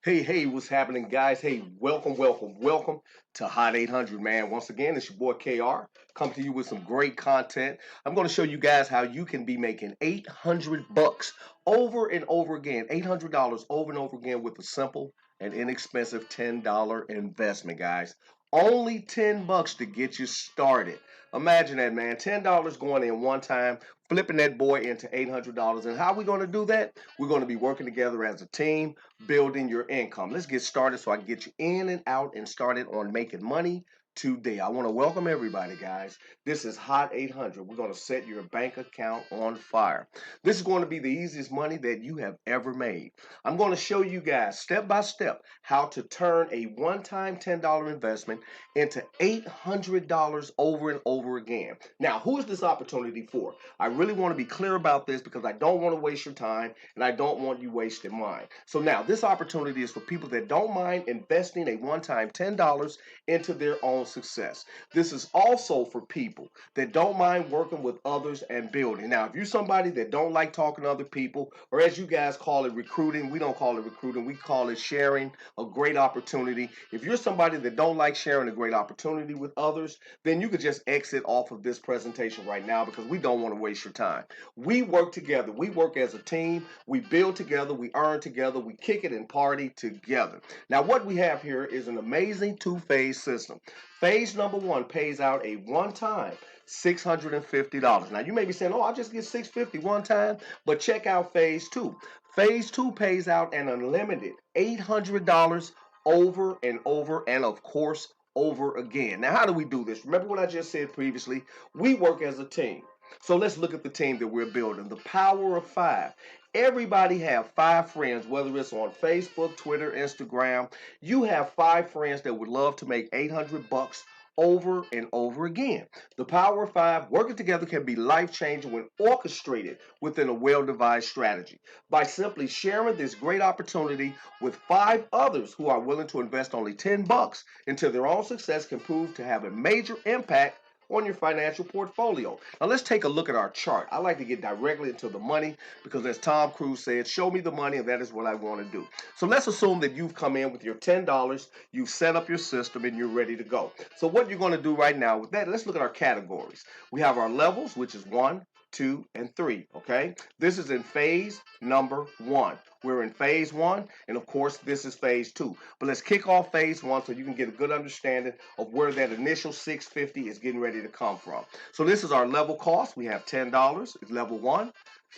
Hey, what's happening, guys? Hey, welcome to Hot 800, man. Once again, it's your boy KR. Come to you with some great content. I'm going to show you guys how you can be making 800 bucks over and over again, $800 over and over again with a simple and inexpensive $10 investment, guys. Only 10 bucks to get you started. Imagine that, man. $10 going in one time, flipping that boy into $800. And how are we going to do that? We're going to be working together as a team, building your income. Let's get started so I can get you in and out and started on making money today. I want to welcome everybody, guys. This is Hot 800. We're going to set your bank account on fire. This is going to be the easiest money that you have ever made. I'm going to show you guys step by step how to turn a one-time $10 investment into $800 over and over again. Now, who is this opportunity for? I really want to be clear about this because I don't want to waste your time and I don't want you wasting mine. So now this opportunity is for people that don't mind investing a one-time $10 into their own success. This is also for people that don't mind working with others and building. Now, if you're somebody that don't like talking to other people, or as you guys call it, recruiting, we don't call it recruiting, we call it sharing a great opportunity. If you're somebody that don't like sharing a great opportunity with others, then you could just exit off of this presentation right now because we don't want to waste your time. We work together. We work as a team. We build together. We earn together. We kick it and party together. Now, what we have here is an amazing two-phase system. Phase number one pays out a one-time $650. Now, you may be saying, oh, I'll just get $650 one time, but check out phase two. Phase two pays out an unlimited $800 over and over, and of course, over again. Now, how do we do this? Remember what I just said previously? We work as a team. So let's look at the team that we're building. The power of five. Everybody have five friends, whether it's on Facebook, Twitter, Instagram. You have five friends that would love to make 800 bucks over and over again. The power of five working together can be life-changing when orchestrated within a well-devised strategy. By simply sharing this great opportunity with five others who are willing to invest only 10 bucks into their own success can prove to have a major impact on your financial portfolio. Now let's take a look at our chart. I like to get directly into the money because as Tom Cruise said, show me the money and that is what I want to do. So let's assume that you've come in with your $10, you've set up your system and you're ready to go. So what you're going to do right now with that, let's look at our categories. We have our levels, which is 1, 2, and 3, okay? This is in phase number 1. We're in phase 1, and of course, this is phase 2. But let's kick off phase 1 so you can get a good understanding of where that initial $650 is getting ready to come from. So this is our level cost. We have $10 is level 1,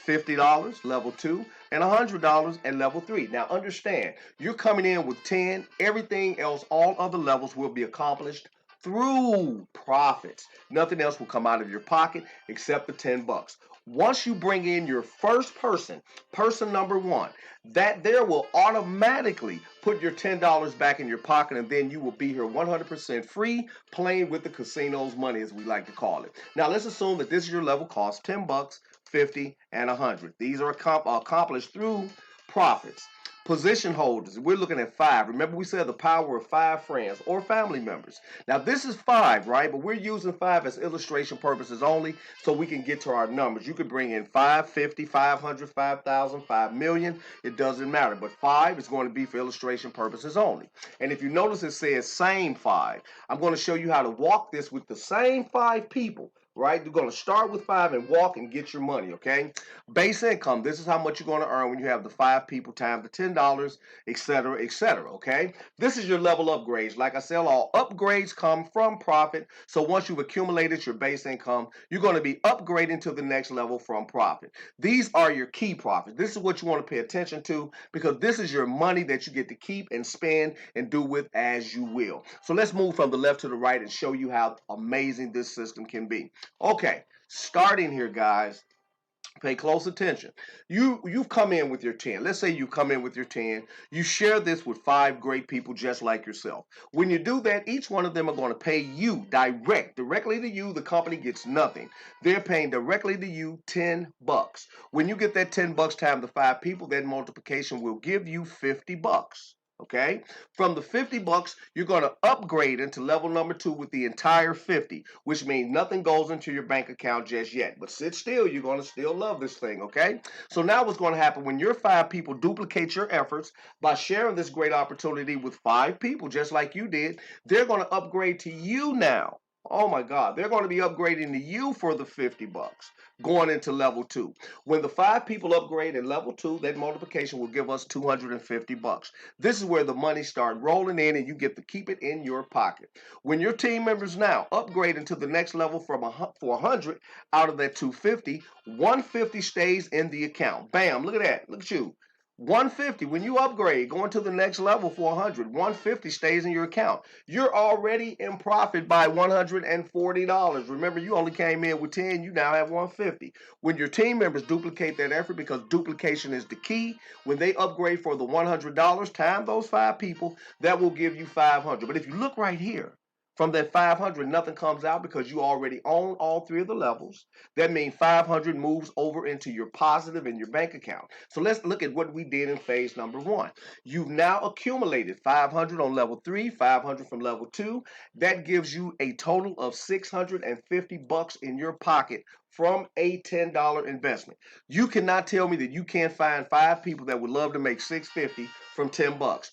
$50 level 2, and $100 at level 3. Now understand, you're coming in with 10. Everything else, all other levels will be accomplished through profits. Nothing else will come out of your pocket except the 10 bucks. Once you bring in your first person number 1, that there will automatically put your $10 back in your pocket, and then you will be here 100% free, playing with the casino's money, as we like to call it. Now let's assume that this is your level cost, 10 bucks, 50, and 100. These are accomplished through profits. Position holders, we're looking at 5. Remember we said the power of 5 friends or family members. Now this is 5, right? But we're using 5 as illustration purposes only so we can get to our numbers. You could bring in 5, 50, 500, 5,000, 5 million. It doesn't matter. But 5 is going to be for illustration purposes only. And if you notice it says same 5, I'm going to show you how to walk this with the same 5 people. Right? You're going to start with 5 and walk and get your money, okay? Base income, this is how much you're going to earn when you have the 5 people times the $10, etc., okay? This is your level upgrades. Like I said, all upgrades come from profit. So once you've accumulated your base income, you're going to be upgrading to the next level from profit. These are your key profits. This is what you want to pay attention to because this is your money that you get to keep and spend and do with as you will. So let's move from the left to the right and show you how amazing this system can be. Okay, starting here, guys. Pay close attention. You've come in with your 10. Let's say you come in with your 10. You share this with 5 great people just like yourself. When you do that, each one of them are going to pay you directly to you. The company gets nothing. They're paying directly to you 10 bucks. When you get that 10 bucks times the 5 people, that multiplication will give you 50 bucks. Okay, from the 50 bucks, you're going to upgrade into level number 2 with the entire 50, which means nothing goes into your bank account just yet. But sit still, you're going to still love this thing. Okay, so now what's going to happen when your 5 people duplicate your efforts by sharing this great opportunity with 5 people, just like you did, they're going to upgrade to you now. Oh my God, they're going to be upgrading to you for the 50 bucks going into level 2. When the 5 people upgrade in level 2, that multiplication will give us 250 bucks. This is where the money starts rolling in and you get to keep it in your pocket. When your team members now upgrade into the next level for 100 out of that 250, 150 stays in the account. Bam, look at that. Look at you. 150, when you upgrade, going to the next level for 100, 150 stays in your account. You're already in profit by $140. Remember, you only came in with 10, you now have 150. When your team members duplicate that effort, because duplication is the key, when they upgrade for the $100, time those 5 people, that will give you 500. But if you look right here, from that 500, nothing comes out because you already own all 3 of the levels. That means 500 moves over into your positive in your bank account. So let's look at what we did in phase number 1. You've now accumulated 500 on level 3, 500 from level 2. That gives you a total of 650 bucks in your pocket from a $10 investment. You cannot tell me that you can't find 5 people that would love to make 650 from 10 bucks.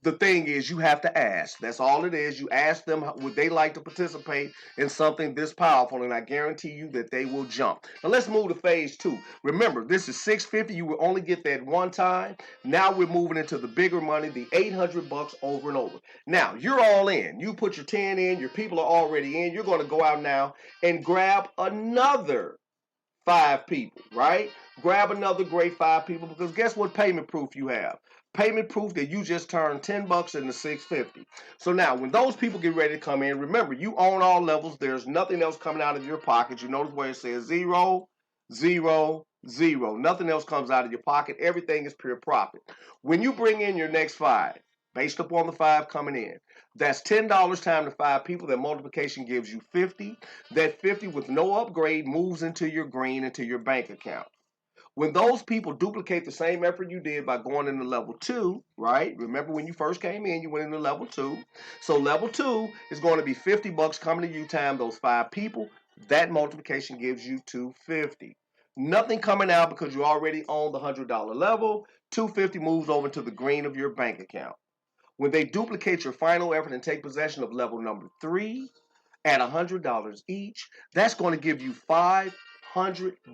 The thing is, you have to ask. That's all it is. You ask them, would they like to participate in something this powerful, and I guarantee you that they will jump. Now let's move to phase 2. Remember, this is 650. You will only get that one time. Now we're moving into the bigger money, the 800 bucks over and over. Now you're all in. You put your 10 in. Your people are already in. You're going to go out now and grab another 5 people, right? Grab another great 5 people, because guess what payment proof you have? Payment proof that you just turned 10 bucks into 650. So now when those people get ready to come in, remember, you own all levels. There's nothing else coming out of your pocket. You notice where it says 0, 0, 0. Nothing else comes out of your pocket. Everything is pure profit. When you bring in your next 5, based upon the 5 coming in, that's $10 times the 5 people. That multiplication gives you 50. That 50 with no upgrade moves into your green, into your bank account. When those people duplicate the same effort you did by going into level 2, right? Remember when you first came in, you went into level 2. So level 2 is going to be 50 bucks coming to you time those 5 people. That multiplication gives you 250. Nothing coming out because you already own the $100 level. 250 moves over to the green of your bank account. When they duplicate your final effort and take possession of level number 3 at $100 each, that's going to give you 500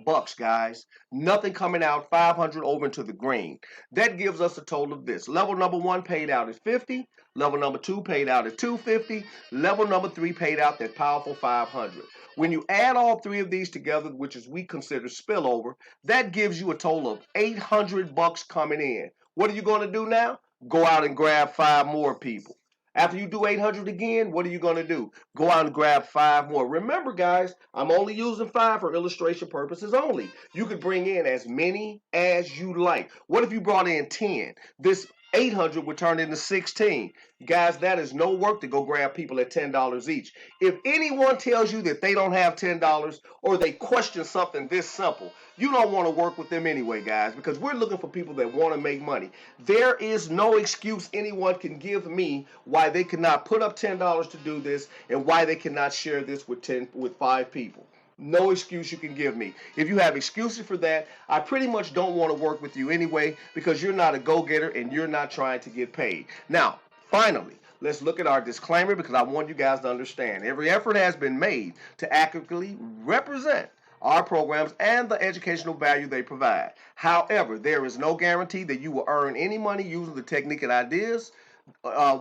bucks, guys. Nothing coming out, 500 over into the green. That gives us a total of this. Level number 1 paid out at 50. Level number 2 paid out at 250. Level number 3 paid out that powerful 500. When you add all 3 of these together, which is we consider spillover, that gives you a total of 800 bucks coming in. What are you going to do now? Go out and grab 5 more people. After you do 800 again, what are you going to do? Go out and grab 5 more. Remember, guys, I'm only using 5 for illustration purposes only. You could bring in as many as you like. What if you brought in 10? This 800 would turn into 16. Guys, that is no work to go grab people at $10 each. If anyone tells you that they don't have $10 or they question something this simple, you don't want to work with them anyway, guys, because we're looking for people that want to make money. There is no excuse anyone can give me why they cannot put up $10 to do this and why they cannot share this with 5 people. No excuse you can give me. If you have excuses for that, I pretty much don't want to work with you anyway, because you're not a go-getter and you're not trying to get paid. Now, finally, let's look at our disclaimer, because I want you guys to understand. Every effort has been made to accurately represent our programs and the educational value they provide. However, there is no guarantee that you will earn any money using the technique and ideas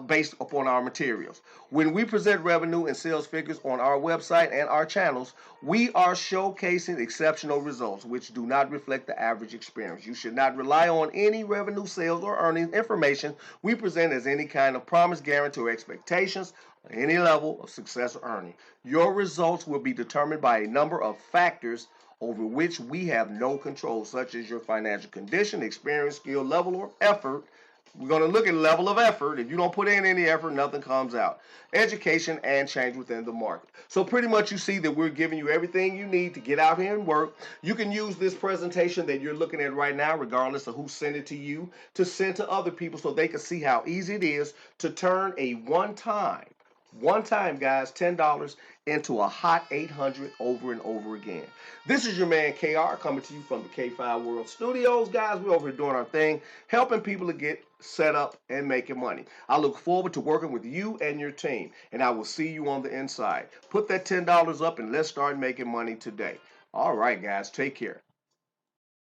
based upon our materials. When we present revenue and sales figures on our website and our channels, we are showcasing exceptional results which do not reflect the average experience. You should not rely on any revenue, sales, or earnings information we present as any kind of promise, guarantee, or expectations on any level of success or earning. Your results will be determined by a number of factors over which we have no control, such as your financial condition, experience, skill level, or effort We're going to look at level of effort. If you don't put in any effort, nothing comes out. Education and change within the market. So pretty much you see that we're giving you everything you need to get out here and work. You can use this presentation that you're looking at right now, regardless of who sent it to you, to send to other people so they can see how easy it is to turn a one time, guys, $10 into a hot 800 over and over again. This is your man KR coming to you from the K5 World Studios. Guys, we're over here doing our thing, helping people to get set up and making money. I look forward to working with you and your team, and I will see you on the inside. Put that $10 up and let's start making money today. All right, guys, take care.